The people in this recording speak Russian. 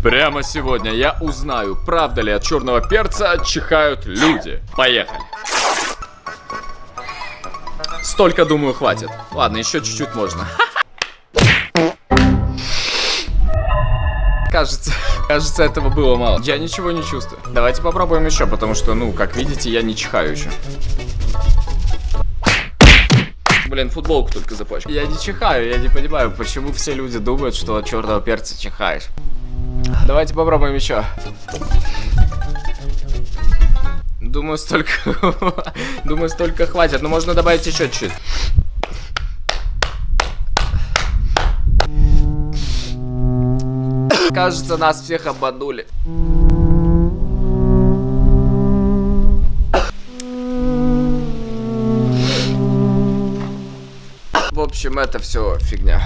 Прямо сегодня я узнаю, правда ли от черного перца чихают люди. Поехали. Столько, думаю, хватит. Ладно, еще чуть-чуть можно. Кажется, этого было мало. Я ничего не чувствую. Давайте попробуем еще, потому что, ну, как видите, я не чихаю еще. Блин, футболку только запачкал. Я не чихаю, я не понимаю, почему все люди думают, что от черного перца чихаешь. Давайте попробуем еще. Думаю, столько хватит, но можно добавить еще чуть-чуть. Кажется, нас всех обманули. В общем, это все фигня.